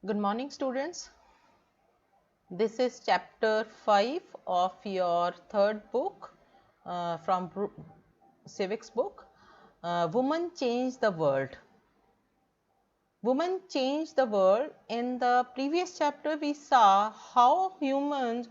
Good morning, students. This is chapter 5 of your third book from civics book, Women Change the World. Women change the world. In the previous chapter, we saw how women's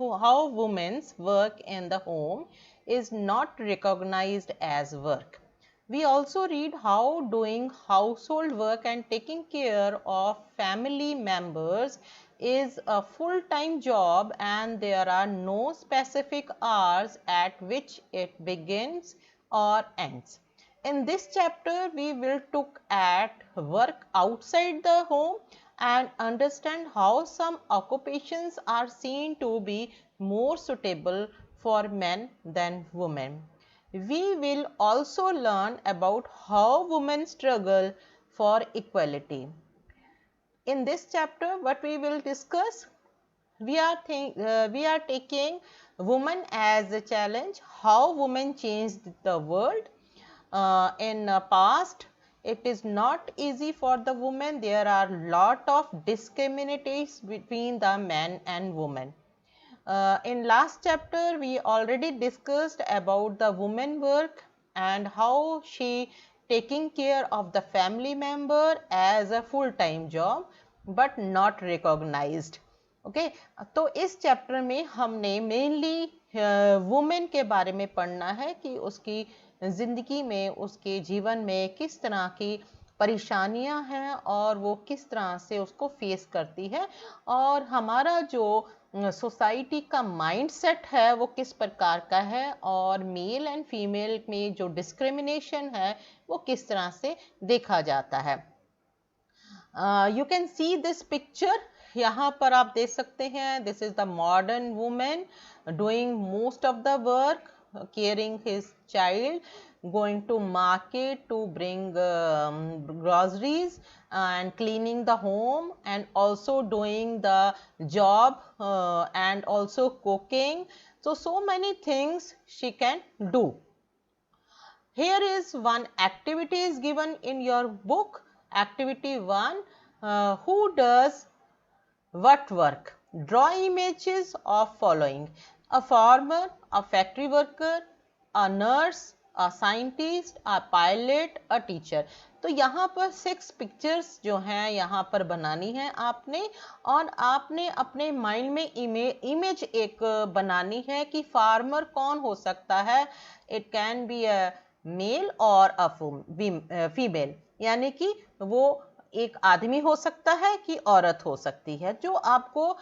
work in the home is not recognized as work. We also read how doing household work and taking care of family members is a full-time job and there are no specific hours at which it begins or ends. In this chapter, we will look at work outside the home and understand how some occupations are seen to be more suitable for men than women. We will also learn about how women struggle for equality. In this chapter, what we will discuss, we are taking women as a challenge, how women changed the world. In past, it is not easy for the women. There are lot of discriminations between the men and women. In last chapter, we already discussed about the woman work and how she taking care of the family member as a full-time job but not recognized. Okay तो इस chapter में हमने mainly women के बारे में पढ़ना है कि उसकी ज़िंदगी में, उसके जीवन में किस तरह की परेशानियां हैं और वो किस तरह से उसको फेस करती है और हमारा जो सोसाइटी का माइंडसेट है वो किस प्रकार का है और मेल एंड फीमेल में जो डिस्क्रिमिनेशन है वो किस तरह से देखा जाता है. You can see this picture. यहाँ पर आप देख सकते हैं, this is the modern women doing most of the work, caring his child, going to market to bring groceries and cleaning the home and also doing the job and also cooking. So many things she can do. Here is one activity is given in your book. Activity 1, who does what work? Draw images of following: a farmer, a factory worker, a nurse, a scientist, a pilot, a teacher. तो यहाँ पर 6 pictures जो हैं यहाँ पर बनानी है आपने और आपने अपने माइंड में इमेज एक बनानी है कि फार्मर कौन हो सकता है. It can be a male or a female, यानी कि वो एक आदमी हो सकता है कि औरत हो सकती है. जो आपको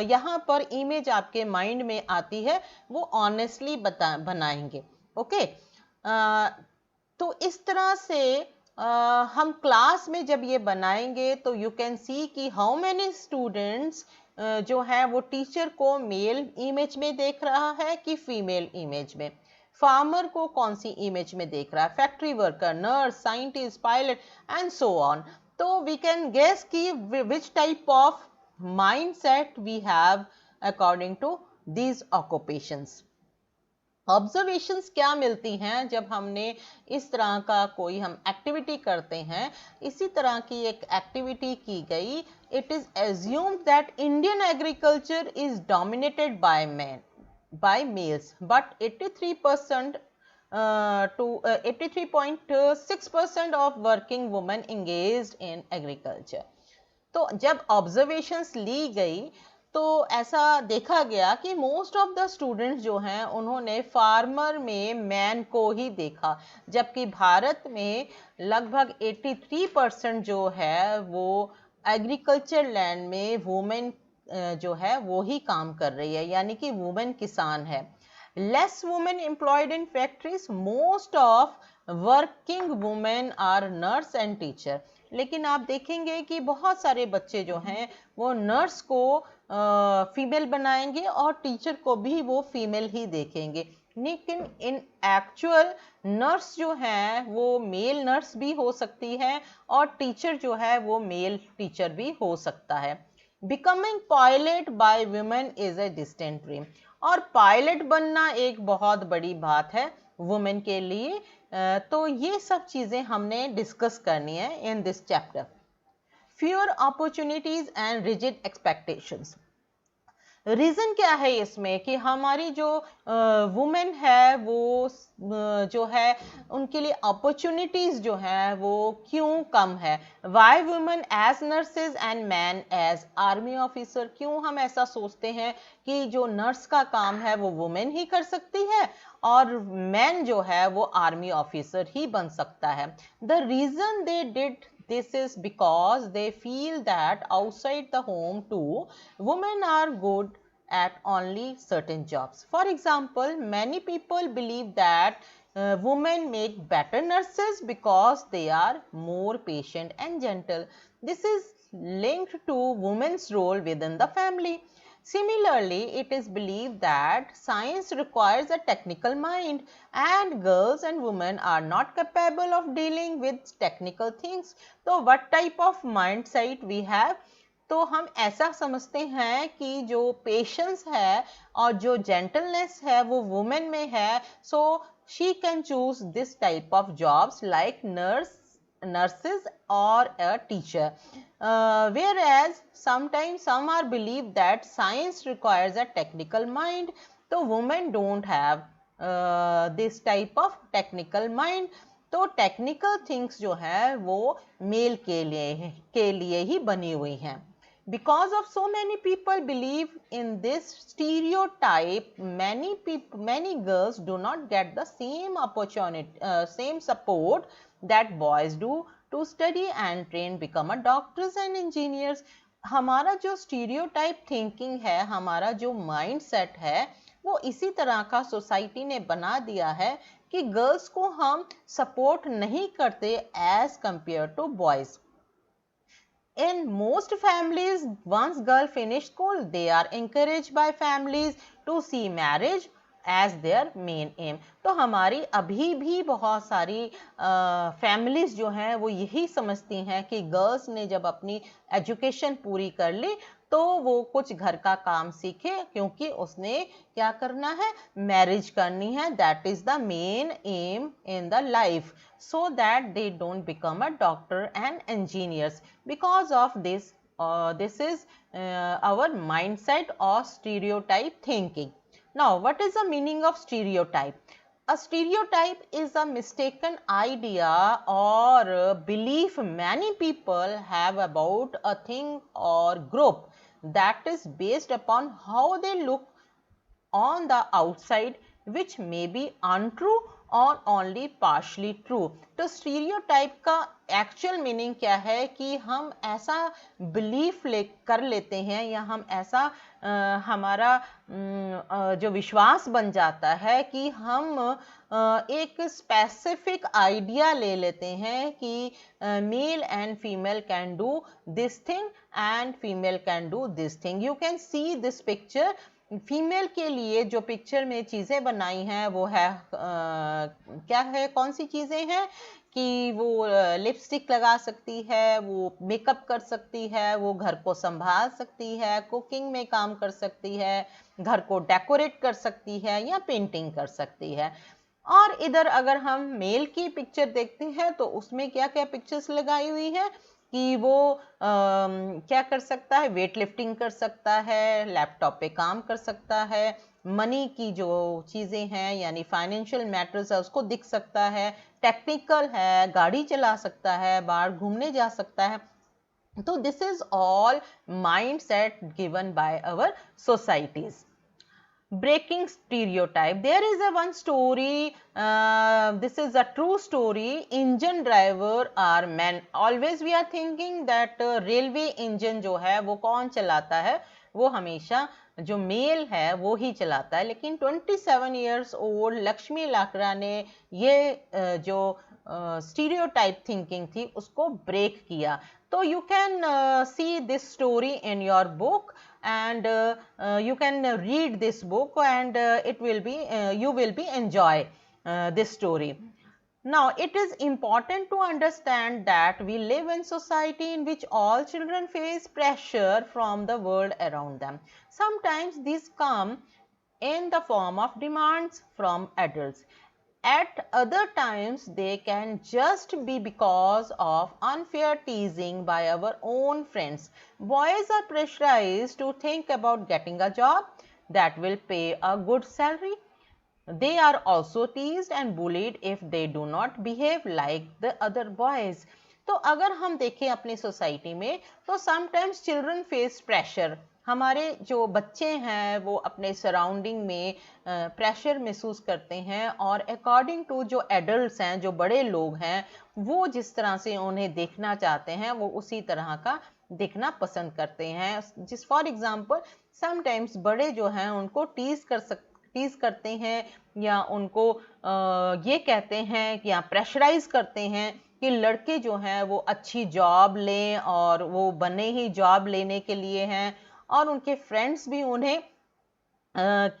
यहाँ पर इमेज आपके माइंड में आती है वो ऑनेस्टली बनाएंगे. ओके तो इस तरह से हम क्लास में जब ये बनाएंगे तो यू कैन सी कि हाउ मेनी स्टूडेंट्स जो है वो टीचर को मेल इमेज में देख रहा है कि फीमेल इमेज में, फार्मर को कौन सी इमेज में देख रहा है, factory worker, nurse, scientist, pilot and so on. तो वी कैन गेस कि which type of mindset we have according to these occupations. Observations क्या मिलती हैं जब हमने इस तरह का कोई हम एक्टिविटी करते हैं. इसी तरह की एक एक्टिविटी की गई. It is assumed that Indian agriculture is dominated by man, by males, but 83% to 83.6% of working women engaged in agriculture. तो जब ऑब्जर्वेशंस ली गई तो ऐसा देखा गया कि मोस्ट ऑफ द स्टूडेंट्स जो हैं उन्होंने फार्मर में मैन को ही देखा, जबकि भारत में लगभग 83% जो है वो एग्रीकल्चर लैंड में वुमेन जो है वो ही काम कर रही है, यानी कि वुमेन किसान है. Less women employed in factories, most of working women are nurse and teacher. लेकिन आप देखेंगे कि बहुत सारे बच्चे जो हैं वो नर्स को फीमेल बनाएंगे और टीचर को भी वो फीमेल ही देखेंगे. लेकिन इन एक्चुअल नर्स जो है वो मेल नर्स भी हो सकती है और टीचर जो है वो मेल टीचर भी हो सकता है. Becoming pilot by women is a distant dream. और पायलट बनना एक बहुत बड़ी बात है वुमेन के लिए. तो ये सब चीज़ें हमने डिस्कस करनी है in this chapter. fewer opportunities and rigid expectations. Reason क्या है इसमें कि हमारी जो वुमेन है वो जो है उनके लिए अपॉर्चुनिटीज़ जो हैं वो क्यों कम है. Why women as nurses and man as army officer, क्यों हम ऐसा सोचते हैं कि जो नर्स का काम है वो वुमेन ही कर सकती है और मैन जो है वो आर्मी ऑफिसर ही बन सकता है. The reason they did this is because they feel that outside the home too, women are good at only certain jobs. For example, many people believe that women make better nurses because they are more patient and gentle. This is linked to women's role within the family. Similarly, it is believed that science requires a technical mind and girls and women are not capable of dealing with technical things. So what type of mindset we have? तो हम ऐसा समझते हैं कि जो patience है और जो जेंटलनेस है वो वुमेन में है, so she can choose this type of jobs like nurses or a teacher, whereas sometimes some are believed that science requires a technical mind, so women don't have this type of technical mind. तो technical things जो है वो mail के लिए ही बनी हुई हैं. Because of so many people believe in this stereotype, many girls do not get the same opportunity, same support that boys do to study and train become a doctors and engineers. हमारा जो stereotype thinking है, हमारा जो mindset है, वो इसी तरह का सोसाइटी ने बना दिया है कि गर्ल्स को हम सपोर्ट नहीं करते as compare to boys. In most families, once girl finish school, they are encouraged by families to see marriage as their main aim. तो हमारी अभी भी बहुत सारी फैमिलीज जो हैं वो यही समझती हैं कि गर्ल्स ने जब अपनी एजुकेशन पूरी कर ली तो वो कुछ घर का काम सीखे क्योंकि उसने क्या करना है, मैरिज करनी है. That is the main M in the life, so that they don't become a doctor and engineers. Because of this, this is our mindset or stereotype thinking. Now, what is the meaning of stereotype? A stereotype is a mistaken idea or belief many people have about a thing or group that is based upon how they look on the outside, which may be untrue और only partially true. तो stereotype का actual meaning क्या है कि हम ऐसा belief कर लेते हैं या हम ऐसा हमारा जो विश्वास बन जाता है कि हम एक स्पेसिफिक आइडिया ले लेते हैं कि male and female can do this thing and female can do this thing. You can see this picture. Female के लिए जो पिक्चर में चीज़ें बनाई हैं वो है क्या है, कौन सी चीज़ें हैं कि वो लिपस्टिक लगा सकती है, वो मेकअप कर सकती है, वो घर को संभाल सकती है, कुकिंग में काम कर सकती है, घर को डेकोरेट कर सकती है या पेंटिंग कर सकती है. और इधर अगर हम मेल की पिक्चर देखते हैं तो उसमें क्या क्या पिक्चर्स लगाई हुई है कि वो क्या कर सकता है, वेट लिफ्टिंग कर सकता है, लैपटॉप पे काम कर सकता है, मनी की जो चीज़ें हैं यानी फाइनेंशियल मैटर्स है उसको दिख सकता है, टेक्निकल है, गाड़ी चला सकता है, बाहर घूमने जा सकता है. तो this is all mind set given by our societies. Breaking stereotype. There is a one story, this is a true story. Engine driver are men. Always we are thinking that railway engine जो है वो कौन चलाता है, वो हमेशा जो mail है वो ही चलाता है. लेकिन 27 years old लक्ष्मी लाकड़ा ने ये जो स्टीरियोटाइप थिंकिंग थी उसको ब्रेक किया. तो you can see this story in your book and you can read this book and it will be you will be enjoy this story. Now it is important to understand that we live in society in which all children face pressure from the world around them. Sometimes these come in the form of demands from adults. At other times, they can just be because of unfair teasing by our own friends. Boys are pressurized to think about getting a job that will pay a good salary. They are also teased and bullied if they do not behave like the other boys. तो अगर हम देखें अपनी society में, तो sometimes children face pressure. हमारे जो बच्चे हैं वो अपने सराउंडिंग में प्रेशर महसूस करते हैं, और अकॉर्डिंग टू जो एडल्ट्स हैं, जो बड़े लोग हैं, वो जिस तरह से उन्हें देखना चाहते हैं वो उसी तरह का देखना पसंद करते हैं. जिस फॉर एग्जांपल समटाइम्स बड़े जो हैं उनको टीज करते हैं, या उनको ये कहते हैं या प्रेशराइज करते हैं कि लड़के जो हैं वो अच्छी जॉब लें, और वो बने ही जॉब लेने के लिए हैं. और उनके फ्रेंड्स भी उन्हें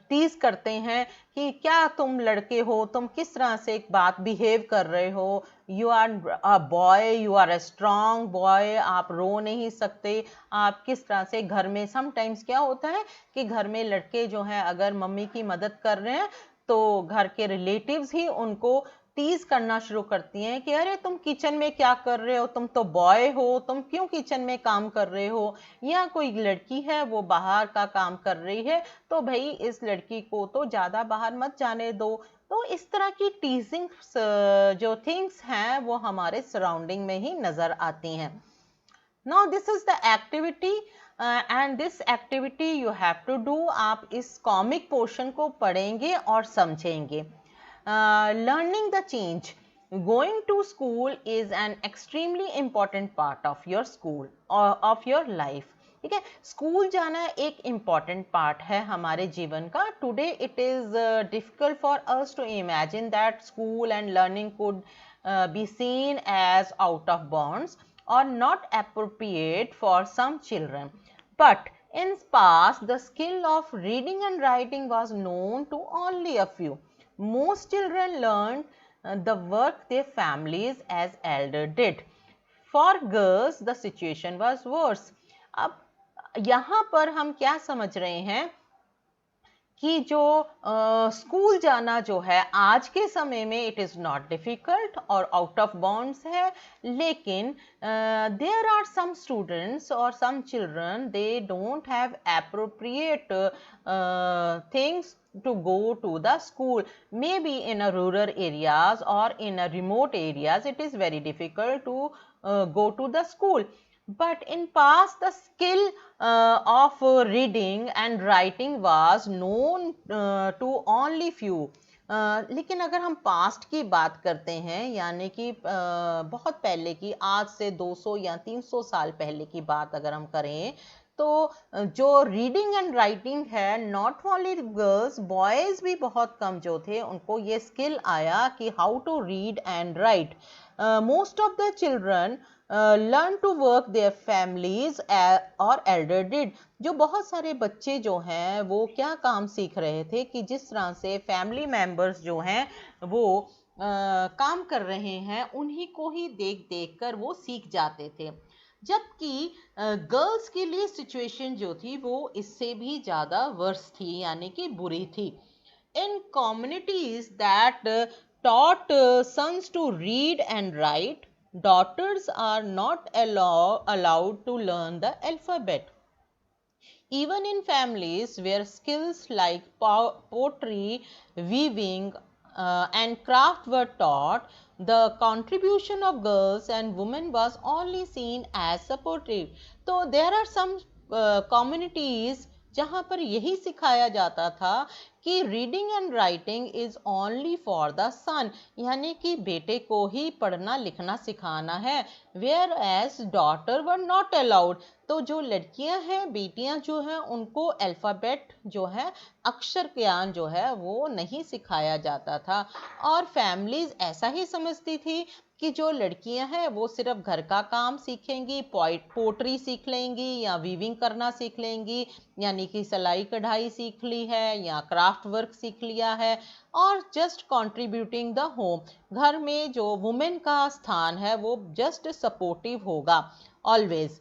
टीज करते हैं कि क्या तुम लड़के हो, तुम किस तरह से एक बात बिहेव कर रहे हो, you are a boy, you are a strong boy, आप रो नहीं सकते, आप किस तरह से. घर में समटाइम्स क्या होता है कि घर में लड़के जो हैं अगर मम्मी की मदद कर रहे हैं, तो घर के रिलेटिव्स ही उनको टीज करना शुरू करती हैं कि अरे तुम किचन में क्या कर रहे हो, तुम तो बॉय हो, तुम क्यों किचन में काम कर रहे हो. या कोई लड़की है वो बाहर का काम कर रही है, तो भाई इस लड़की को तो ज्यादा बाहर मत जाने दो. तो इस तरह की टीजिंग जो थिंग्स हैं वो हमारे सराउंडिंग में ही नजर आती हैं. Now this is the activity, and this activity you have to do. आप इस कॉमिक पोर्शन को पढ़ेंगे और समझेंगे. Learning the change. Going to school is an extremely important part of your school or of your life. ठीक है, school जाना एक इम्पॉर्टेंट पार्ट है हमारे जीवन का. Today it is difficult for us to imagine that school and learning could be seen as out of bounds or not appropriate for some children. But in past, the skill of reading and writing was known to only a few. Most children learned the work their families as elder did. For girls, the situation was worse. अब यहाँ पर हम क्या समझ रहे हैं कि जो स्कूल जाना जो है आज के समय में इट इज़ नॉट डिफ़िकल्ट और आउट ऑफ बाउंड्स है, लेकिन देयर आर सम स्टूडेंट्स और some children they don't have appropriate things to go to the school. Maybe in a rural areas or in a remote areas it is very difficult to go to the school. But in past the skill of reading and writing was known to only few. लेकिन अगर हम past की बात करते हैं, यानी कि बहुत पहले की, आज से 200 या 300 साल पहले की बात अगर हम करें, तो जो रीडिंग एंड राइटिंग है, नॉट ओनली गर्ल्स, बॉयज़ भी बहुत कम जो थे उनको ये स्किल आया कि how to read and write. Most of the children learn to work there families और एल्डर डिड. जो बहुत सारे बच्चे जो हैं वो क्या काम सीख रहे थे कि जिस तरह से फैमिली मेंबर्स जो हैं वो काम कर रहे हैं, उन्हीं को ही देख देख कर वो सीख जाते थे. जबकि गर्ल्स के लिए सिचुएशन जो थी वो इससे भी ज़्यादा वर्स थी, यानी कि बुरी थी. In communities that taught sons to read and write, daughters are not allowed to learn the alphabet. Even in families where skills like pottery, weaving, and craft were taught, the contribution of girls and women was only seen as supportive. So there are some communities जहाँ पर यही सिखाया जाता था कि reading and writing is only for the son, यानी कि बेटे को ही पढ़ना लिखना सिखाना है. Whereas daughter were not allowed. तो जो लड़कियां हैं, बेटियां जो हैं, उनको अल्फ़ाबेट जो है, अक्षर ज्ञान जो है वो नहीं सिखाया जाता था. और फैमिलीज ऐसा ही समझती थी कि जो लड़कियां हैं वो सिर्फ घर का काम सीखेंगी, पोट्री सीख लेंगी या वीविंग करना सीख लेंगी, यानी कि सिलाई कढ़ाई सीख ली है या क्राफ्ट वर्क सीख लिया है, और जस्ट कंट्रीब्यूटिंग द होम. घर में जो वुमेन का स्थान है वो जस्ट सपोर्टिव होगा always.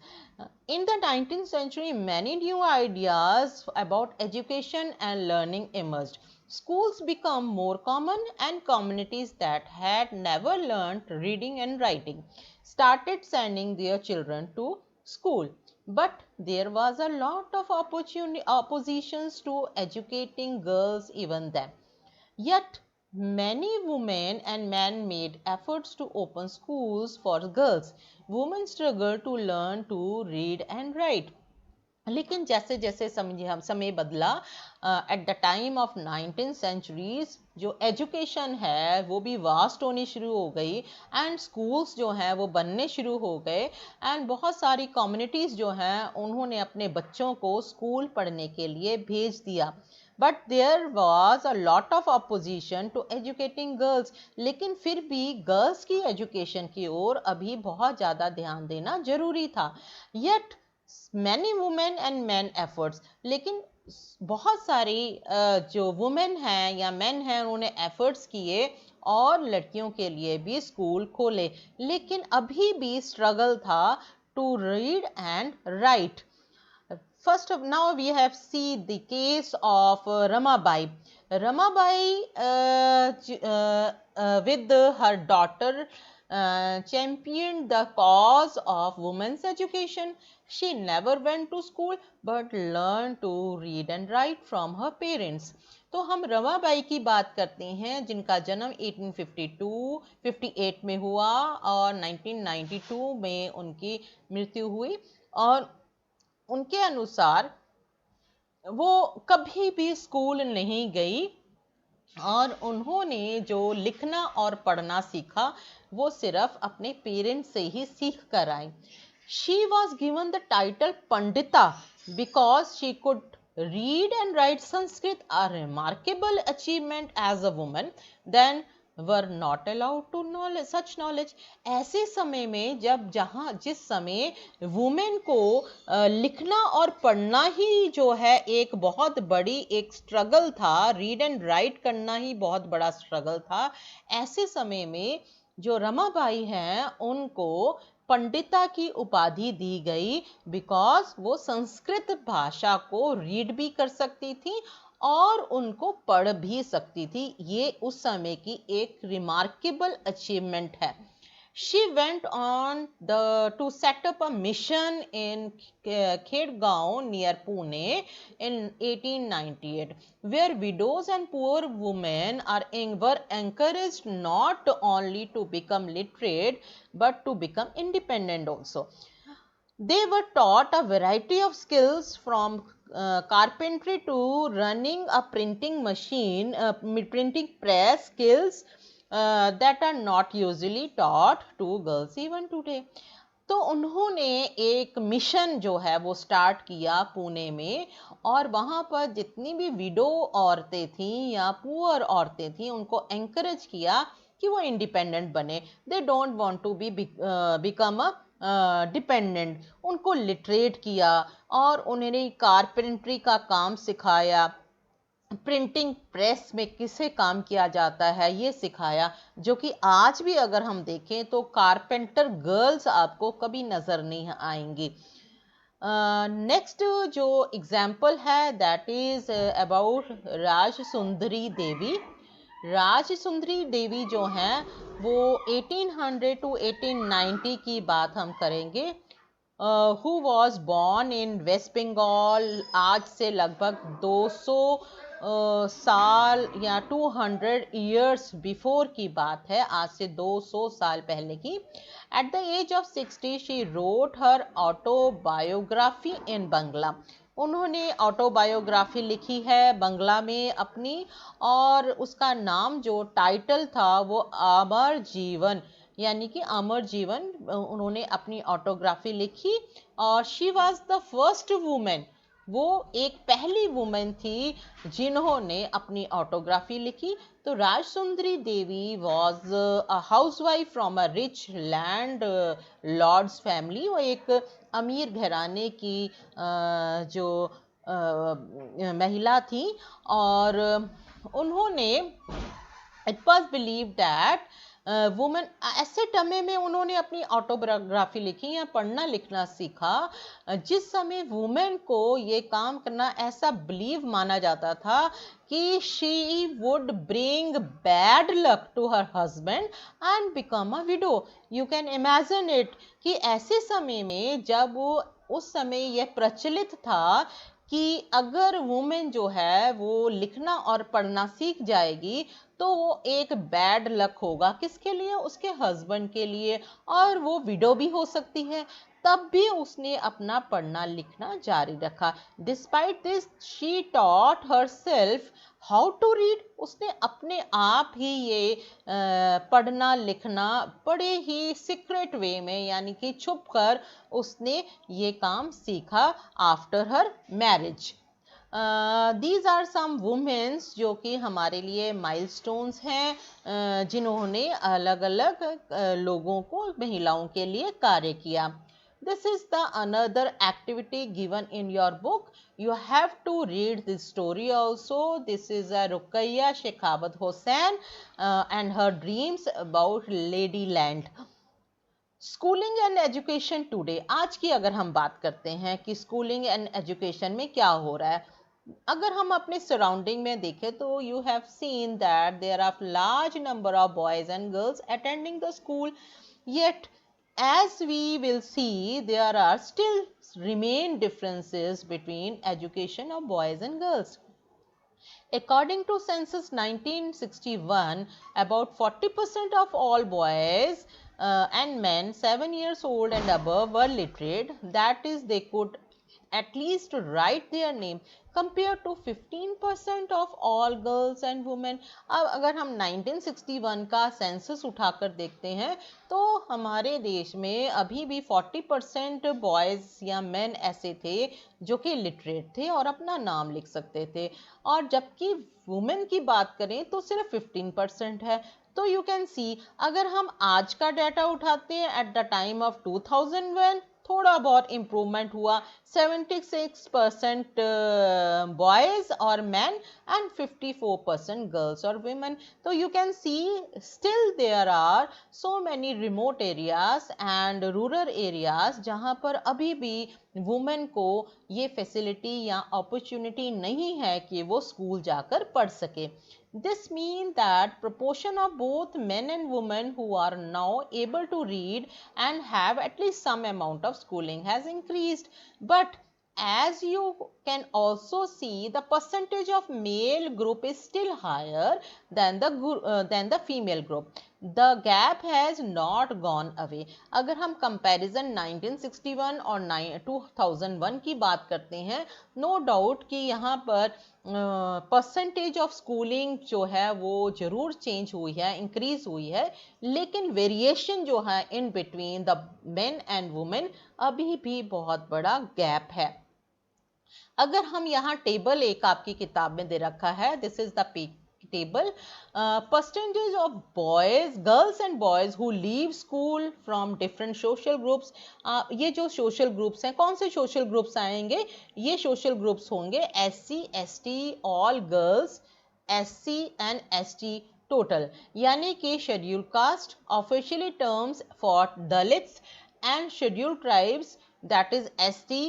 In the 19th century, many new ideas about education and learning emerged. Schools become more common, and communities that had never learned reading and writing started sending their children to school. But there was a lot of oppositions to educating girls even then. Yet many women and men made efforts to open schools for girls. Women struggled to learn to read and write. लेकिन जैसे जैसे समय बदला, at the time of 19th centuries जो education है वो भी vast होनी शुरू हो गई, एंड स्कूल्स जो हैं वो बनने शुरू हो गए, एंड बहुत सारी कम्युनिटीज़ जो हैं उन्होंने अपने बच्चों को स्कूल पढ़ने के लिए भेज दिया. But there was a lot of opposition to educating girls. लेकिन फिर भी गर्ल्स की एजुकेशन की ओर अभी बहुत ज़्यादा ध्यान देना जरूरी था. Yet many women and man efforts, लेकिन बहुत सारी जो वुमेन हैं या मैन हैं उन्होंने एफर्ट्स किए और लड़कियों के लिए भी स्कूल खोले. लेकिन अभी भी स्ट्रगल था to read and write. First of now we have seen the case of Ramabai. Ramabai with her daughter championed the cause of women's education. She never went to school but learned to read and write from her parents. तो हम रमाबाई की बात करते हैं जिनका जन्म 1852-58 में हुआ और 1992 में उनकी मृत्यु हुई. और उनके अनुसार वो कभी भी स्कूल नहीं गई और उन्होंने जो लिखना और पढ़ना सीखा वो सिर्फ अपने पेरेंट्स से ही सीख कर आई. She was given the title Pandita because she could read and write Sanskrit, a remarkable achievement as a woman then were not allowed to knowledge such knowledge. ऐसे समय में जब जिस समय वुमेन को लिखना और पढ़ना ही जो है एक बहुत बड़ी एक स्ट्रगल था, रीड एंड राइट करना ही बहुत बड़ा स्ट्रगल था, ऐसे समय में जो रमाबाई हैं उनको पंडिता की उपाधि दी गई बिकॉज वो संस्कृत भाषा को रीड भी कर सकती थी और उनको पढ़ भी सकती थी. ये उस समय की एक रिमार्केबल अचीवमेंट है. She went on to set up a mission in Khedgaon near Pune in 1898, where widows and poor women were encouraged not only to become literate but to become independent also. They were taught a variety of skills from carpentry to running a printing machine, printing press skills that are not usually taught to girls even today. तो उन्होंने एक mission जो है वो start किया पुणे में और वहाँ पर जितनी भी विडो औरतें थीं या पुअर औरतें थीं उनको एंकरेज किया कि वो इंडिपेंडेंट बने. They don't want to be become a dependent. उनको लिटरेट किया और उन्हें कारपेंट्री का काम सिखाया, प्रिंटिंग प्रेस में किसे काम किया जाता है ये सिखाया, जो कि आज भी अगर हम देखें तो कारपेंटर गर्ल्स आपको कभी नज़र नहीं आएंगी. नेक्स्ट जो एग्जाम्पल है दैट इज़ अबाउट राजसुंदरी देवी. राजसुंदरी देवी जो हैं वो 1800 to 1890 की बात हम करेंगे. Who was born in West Bengal. आज से लगभग 200 साल या 200 ईयर्स बिफोर की बात है, आज से 200 साल पहले की. At the age of 60 she wrote her autobiography in Bangla. उन्होंने ऑटोबायोग्राफी लिखी है बंगला में अपनी और उसका नाम जो टाइटल था वो अमर जीवन, यानी कि अमर जीवन उन्होंने अपनी ऑटोग्राफी लिखी. और she was the first women, वो एक पहली वुमेन थी जिन्होंने अपनी ऑटोग्राफी लिखी. तो Rajsundari Devi was a housewife from a rich landlord's family. वो एक अमीर घराने की जो महिला थी और उन्होंने, it was believe that women ऐसे समय में उन्होंने अपनी ऑटोबायोग्राफी लिखी या पढ़ना लिखना सीखा जिस समय वुमेन को ये काम करना ऐसा बिलीव माना जाता था कि she would bring bad luck to her husband and become a widow. You can imagine it कि ऐसे समय में जब उस समय यह प्रचलित था कि अगर वुमेन जो है वो लिखना और पढ़ना सीख जाएगी तो वो एक बैड लक होगा, किसके लिए? उसके हस्बैंड के लिए, और वो विडो भी हो सकती है। तब भी उसने अपना पढ़ना लिखना जारी रखा। Despite this she taught herself how to read. उसने अपने आप ही ये पढ़ना लिखना बड़े ही सीक्रेट वे में यानी कि छुप कर उसने ये काम सीखा after her marriage. These are some womens जो कि हमारे लिए माइलस्टोन्स हैं जिन्होंने अलग अलग लोगों को, महिलाओं के लिए कार्य किया। This is the another activity given in your book. You have to read this story also. This is a Ruqayya Shekhawat Hossain and her dreams about Ladyland. Schooling and education today, आज की अगर हम बात करते हैं कि schooling and education में क्या हो रहा है, अगर हम अपने सराउंडिंग में देखें तो you have seen that there are large number of boys and girls attending the school, yet as we will see there are still remain differences between education of boys and girls. According to census 1961, about 40% of all boys and men 7 years old and above were literate, that is they could at least write their name, compared to 15% of all girls and women. अब अगर हम 1961 का census उठाकर देखते हैं तो हमारे देश में अभी भी 40% बॉयज़ या मेन ऐसे थे जो कि लिटरेट थे और अपना नाम लिख सकते थे, और जबकि वुमेन की बात करें तो सिर्फ 15% है। तो यू कैन सी, अगर हम आज का डाटा उठाते हैं एट द टाइम ऑफ 2001, थोड़ा बहुत इम्प्रूवमेंट हुआ, 76% बॉयज और मैन एंड 54% गर्ल्स और वीमेन। तो you can see still there are so many remote areas and rural areas जहाँ पर अभी भी वुमेन को ये फैसिलिटी या अपॉर्चुनिटी नहीं है कि वो स्कूल जाकर पढ़ सके। This means that proportion of both men and women who are now able to read and have at least some amount of schooling has increased. But as you can also see, the percentage of male group is still higher than the female group. The gap has not gone away. अगर हम comparison 1961 और 2001 की बात करते हैं, no doubt कि यहाँ पर परसेंटेज ऑफ स्कूलिंग जो है वो जरूर चेंज हुई है, इंक्रीज हुई है, लेकिन वेरिएशन जो है in between the main and women अभी भी बहुत बड़ा गैप है। अगर हम यहाँ टेबल एक आपकी किताब में दे रखा है, this is the table, percentage of boys, girls and boys who leave school from different social groups. ये जो social groups हैं, कौन से social groups आएंगे? ये social groups होंगे SC, ST, all girls, SC and ST total, यानी कि scheduled caste, officially terms for Dalits and scheduled tribes, that is ST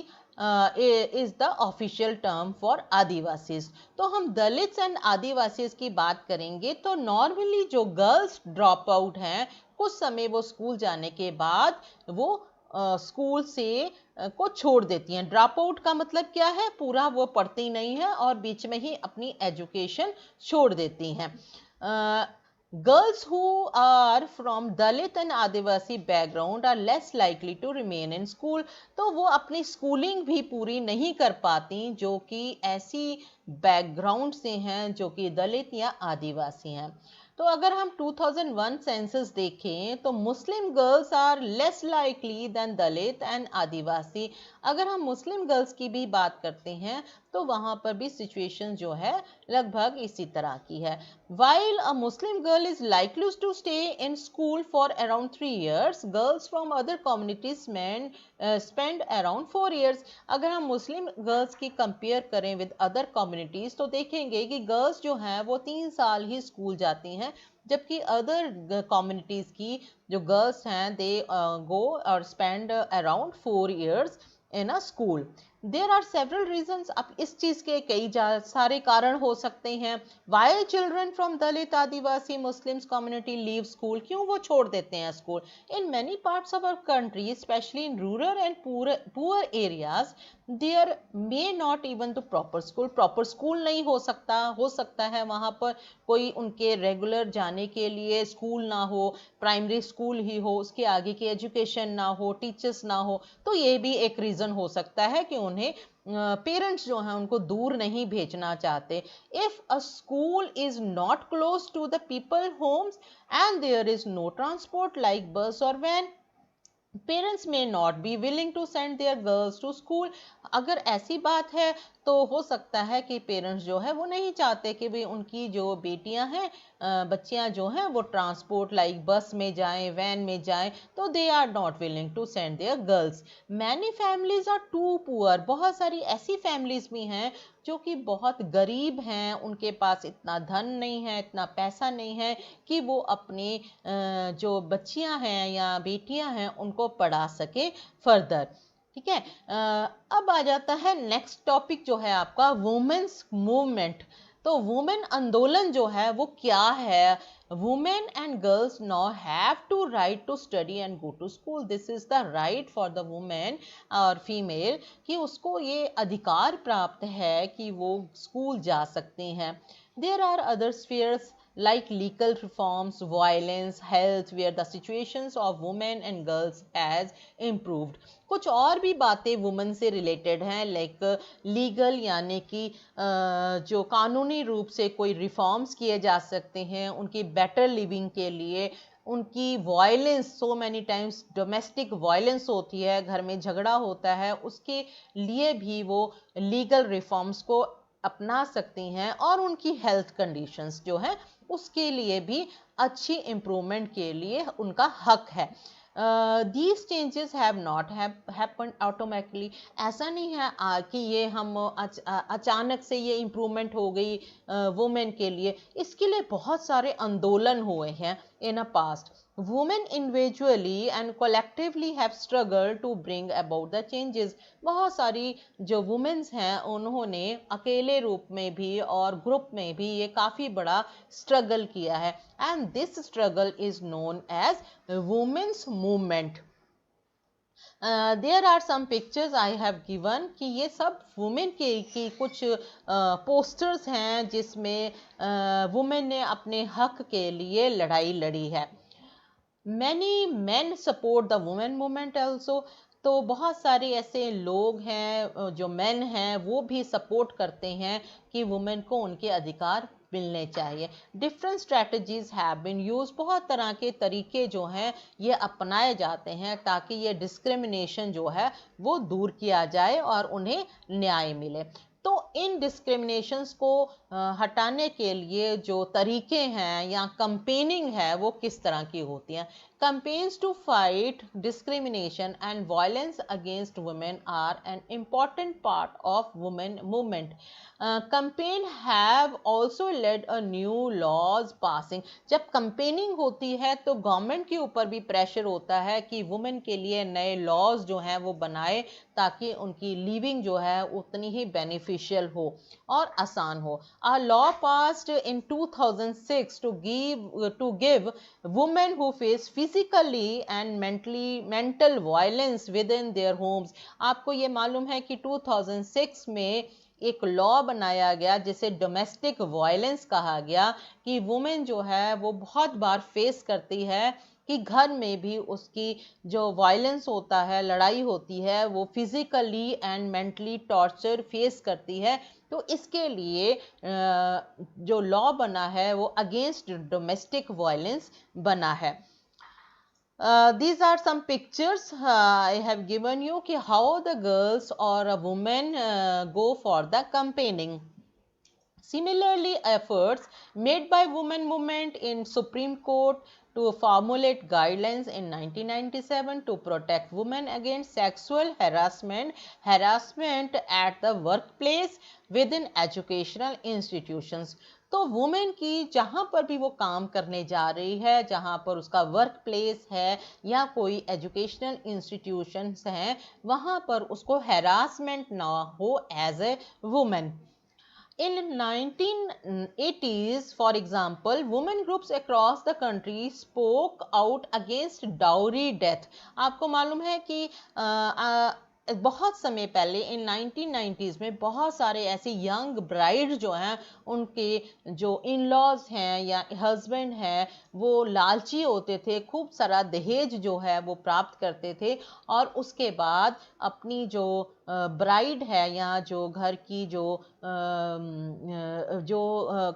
is the official term for Adivasis. तो हम दलित्स एंड आदिवासीज की बात करेंगे तो नॉर्मली जो गर्ल्स ड्रॉप आउट हैं, कुछ समय वो स्कूल जाने के बाद वो स्कूल से को छोड़ देती हैं। ड्रॉप आउट का मतलब क्या है? पूरा वो पढ़ती नहीं है और बीच में ही अपनी एजुकेशन छोड़ देती हैं। Girls who are from Dalit and Adivasi background are less likely to remain in school. तो वो अपनी स्कूलिंग भी पूरी नहीं कर पाती जो कि ऐसी बैकग्राउंड से हैं जो कि दलित या आदिवासी हैं। तो अगर हम 2001 सेंसस देखें तो Muslim girls are less likely than Dalit and Adivasi. अगर हम मुस्लिम गर्ल्स की भी बात करते हैं तो वहाँ पर भी सिचुएशन जो है लगभग इसी तरह की है। While a Muslim girl is likely to stay in school for around 3 years, girls from other communities spend around 4 years. अगर हम मुस्लिम गर्ल्स की कंपेयर करें विद अदर कम्युनिटीज़ तो देखेंगे कि गर्ल्स जो हैं वो 3 साल ही स्कूल जाती हैं हैं, जबकि अदर कम्युनिटीज़ की जो गर्ल्स हैं दे गो और spend around 4 years in a school. There are several reasons. अब इस चीज़ के कई सारे कारण हो सकते हैं. Why children from Dalit, Adivasi, Muslims community leave school, क्यों वो छोड़ देते हैं school. In many parts of our country, specially in rural and poor areas, there may not even to proper school नहीं हो सकता है वहाँ पर कोई उनके रेगुलर जाने के लिए स्कूल ना हो, प्राइमरी स्कूल ही हो, उसके आगे की एजुकेशन ना हो, टीचर्स ना हो. तो ये भी एक रीज़न हो सकता है कि उन्हें पेरेंट्स जो हैं उनको दूर नहीं भेजना चाहते. If a school is not close to the people homes and there is no transport like bus और van, parents may not be willing to send their girls to school. अगर ऐसी बात है तो हो सकता है कि पेरेंट्स जो है वो नहीं चाहते कि भाई उनकी जो बेटियां हैं, बच्चियां जो हैं वो ट्रांसपोर्ट लाइक बस में जाएं, वैन में जाएं, तो they are not willing to send their girls. Many families are too poor. बहुत सारी ऐसी फैमिलीज भी हैं जो कि बहुत गरीब हैं, उनके पास इतना धन नहीं है, इतना पैसा नहीं है कि वो अपने जो बच्चियां हैं या बेटियां हैं उनको पढ़ा सके फर्दर. ठीक है. अब आ जाता है नेक्स्ट टॉपिक जो है आपका वुमेन्स मूवमेंट. तो वुमेन आंदोलन जो है वो क्या है. Women and girls now have to right to study and go to school. This is the right for the women और फीमेल कि उसको ये अधिकार प्राप्त है कि वो स्कूल जा सकते हैं. There are other spheres like legal reforms, violence, health, where the situations of women and girls has improved. कुछ और भी बातें वुमेन से रिलेटेड हैं, लाइक लीगल यानी कि जो कानूनी रूप से कोई रिफॉर्म्स किए जा सकते हैं उनकी बेटर लिविंग के लिए. उनकी violence, so many times domestic violence होती है, घर में झगड़ा होता है, उसके लिए भी वो लीगल रिफॉर्म्स को अपना सकती हैं. और उनकी हेल्थ कंडीशंस जो है उसके लिए भी अच्छी इम्प्रूवमेंट के लिए उनका हक है. These changes have not happen automatically. ऐसा नहीं है कि ये हम अचानक से ये इम्प्रूवमेंट हो गई वुमेन के लिए. इसके लिए बहुत सारे आंदोलन हुए हैं in a past. Women individually and collectively have struggled to bring about the changes. बहुत सारी जो वुमेन्स हैं उन्होंने अकेले रूप में भी और ग्रुप में भी ये काफ़ी बड़ा स्ट्रगल किया है. And this struggle is known as women's movement. There are some pictures I have given कि ये सब वुमेन की कुछ पोस्टर्स हैं जिसमें वुमेन ने अपने हक के लिए लड़ाई लड़ी है. Many men support the women movement also. तो बहुत सारे ऐसे लोग हैं जो मेन हैं वो भी सपोर्ट करते हैं कि वुमेन को उनके अधिकार मिलने चाहिए. Different strategies have been use. बहुत तरह के तरीके जो हैं ये अपनाए जाते हैं ताकि ये डिस्क्रिमिनेशन जो है वो दूर किया जाए और उन्हें न्याय मिले. तो इन डिस्क्रिमिनेशंस को हटाने के लिए जो तरीके हैं या कंपेनिंग है वो किस तरह की होती हैं. Campaigns to fight discrimination and violence against women are an important part of women movement. Campaign have also led a new laws passing. जब campaigning होती है तो गवर्नमेंट के ऊपर भी प्रेशर होता है कि वुमेन के लिए नए लॉज जो हैं वो बनाए ताकि उनकी लिविंग जो है उतनी ही बेनिफिशियल हो और आसान हो. A law passed in 2006 to give women who face physically and mental violence within their homes. आपको ये मालूम है कि 2006 में एक लॉ बनाया गया जिसे डोमेस्टिक वायलेंस कहा गया कि वुमेन जो है वो बहुत बार फेस करती है कि घर में भी उसकी जो वायलेंस होता है, लड़ाई होती है, वो physically and mentally torture face करती है. तो इसके लिए जो लॉ बना है वो अगेंस्ट डोमेस्टिक वायलेंस बना है. These are some pictures I have given you कि how the girls or a woman go for the campaigning. Similarly, efforts made by women movement in Supreme Court to formulate guidelines in 1997 to protect women against sexual harassment at the workplace within educational institutions. तो women की जहाँ पर भी वो काम करने जा रही है, जहाँ पर उसका वर्क प्लेस है या कोई एजुकेशनल इंस्टीट्यूशंस हैं, वहाँ पर उसको हैरासमेंट ना हो as a woman. In 1980s, for example, women groups across the country spoke out against dowry death. आपको मालूम है कि बहुत समय पहले इन 1990s में बहुत सारे ऐसे यंग ब्राइड जो हैं, उनके जो इन लॉज हैं या हस्बैंड हैं, वो लालची होते थे, खूब सारा दहेज जो है वो प्राप्त करते थे, और उसके बाद अपनी जो ब्राइड है या जो घर की जो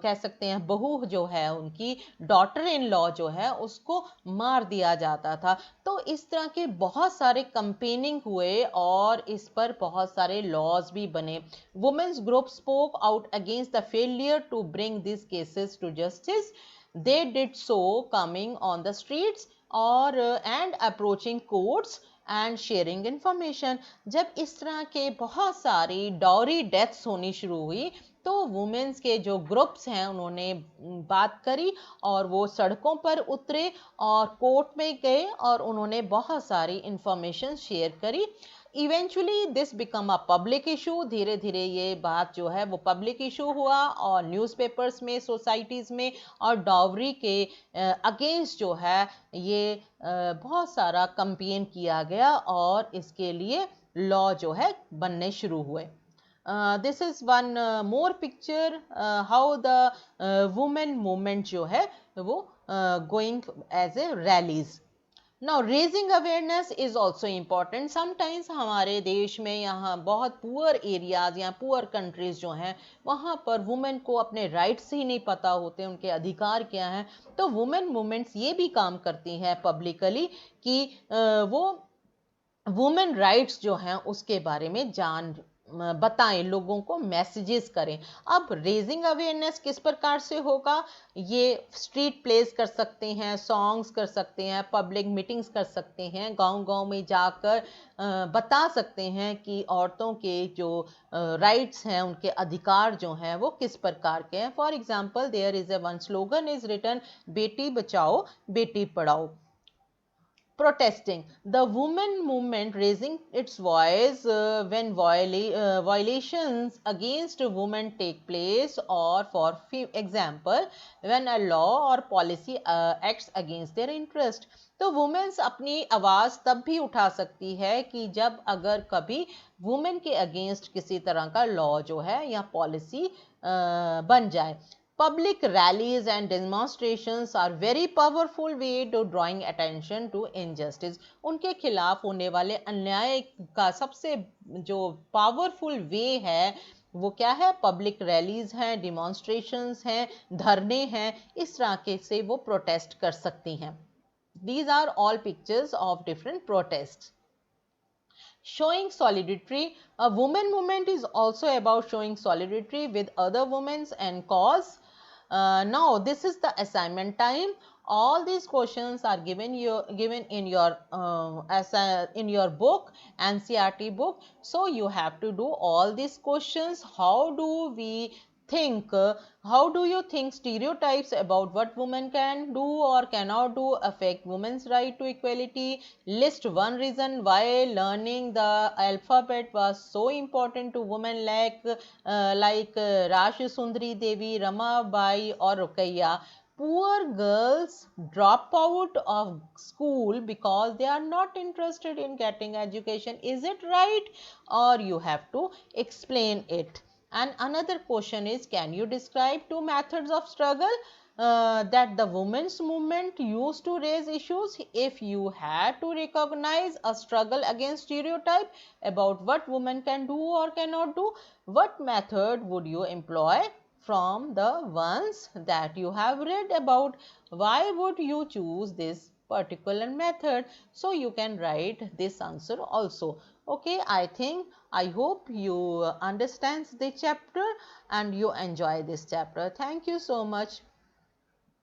कह सकते हैं बहू जो है, उनकी डॉटर इन लॉ जो है, उसको मार दिया जाता था. तो इस तरह के बहुत सारे कंपेनिंग हुए और इस पर बहुत सारे लॉज भी बने. Women's group spoke out against the failure to bring this cases to justice. They did so coming on the streets or and approaching courts and sharing information. जब इस तरह के बहुत सारी डॉरी डेथ्स होनी शुरू हुई, तो वुमेन्स के जो ग्रुप्स हैं उन्होंने बात करी और वो सड़कों पर उतरे और कोर्ट में गए और उन्होंने बहुत सारी इंफॉर्मेशन शेयर करी. Eventually this become a public issue. धीरे धीरे ये बात जो है वो पब्लिक इशू हुआ और न्यूज़पेपर्स में, सोसाइटीज़ में, और डावरी के अगेंस्ट जो है ये बहुत सारा कंपेन किया गया और इसके लिए लॉ जो है बनने शुरू हुए. This is one more picture how the women movement जो है वो going as a rallies. Now raising awareness is also important. Sometimes हमारे देश में यहाँ बहुत पुअर एरियाज या पुअर कंट्रीज जो हैं, वहाँ पर वुमेन को अपने राइट्स ही नहीं पता होते, उनके अधिकार क्या हैं. तो वुमेन मूवमेंट्स ये भी काम करती हैं पब्लिकली कि वो वुमेन राइट्स जो हैं उसके बारे में बताएं, लोगों को मैसेजेस करें. अब रेजिंग अवेयरनेस किस प्रकार से होगा? ये स्ट्रीट प्लेस कर सकते हैं, सॉन्ग्स कर सकते हैं, पब्लिक मीटिंग्स कर सकते हैं, गांव-गांव में जाकर बता सकते हैं कि औरतों के जो राइट्स हैं, उनके अधिकार जो हैं वो किस प्रकार के हैं. For example, there is a one slogan is written, बेटी बचाओ Beti Padhao. Protesting. The women movement raising its voice when violations against women take place, or for example when a law or policy acts against their interest. तो women's अपनी आवाज़ तब भी उठा सकती है कि जब अगर कभी वुमेन के अगेंस्ट किसी तरह का लॉ जो है या पॉलिसी बन जाए. Public rallies and demonstrations are very powerful way to drawing attention to injustice. उनके खिलाफ होने वाले अन्याय का सबसे जो पावरफुल वे है वो क्या है? पब्लिक रैलीज हैं, डिमॉन्स्ट्रेशंस हैं, धरने हैं. इस तरह के से वो प्रोटेस्ट कर सकती हैं. These are all pictures of different protests. Showing solidarity. A women movement is also about showing solidarity with other women and cause. Now this is the assignment time. All these questions are given in your book, NCERT book. So you have to do all these questions. How do you think stereotypes about what women can do or cannot do affect women's right to equality? List one reason why learning the alphabet was so important to women like Rashi Sundari Devi, Rama Bai or Rukaiya. Poor girls drop out of school because they are not interested in getting education. Is it right? Or you have to explain it. And another question is, can you describe two methods of struggle that the women's movement used to raise issues? If you had to recognize a struggle against stereotype about what women can do or cannot do, what method would you employ from the ones that you have read about? Why would you choose this particular method? So you can write this answer also. Okay, I hope you understand the chapter and you enjoy this chapter. Thank you so much.